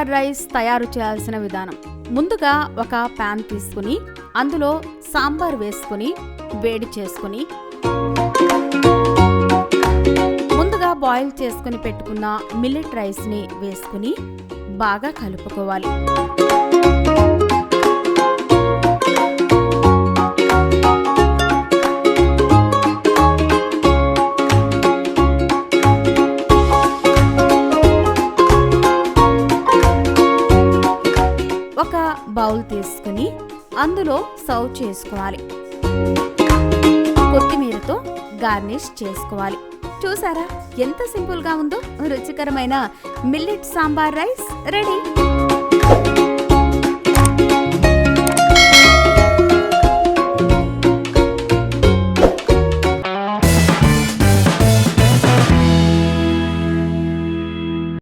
Sambar rice తయారు చేయాల్సిన విధానం. ముందుగా ఒక ప్యాన్ తీసుకుని అందులో సాంబార్ వేసుకుని వేడి చేసుకుని ముందుగా బాయిల్ చేసుకుని పెట్టుకున్న మిల్లెట్ రైస్ని వేసుకుని బాగా కలుపుకోవాలి. ఒక బౌల్ తీసుకుని అందులో సర్వ్ చేసుకోవాలి. కొత్తిమీరతో గార్నిష్ చేసుకోవాలి. చూసారా ఎంత సింపుల్గా ఉందో. రుచికరమైన మిల్లెట్ సాంబార్ రైస్ రెడీ.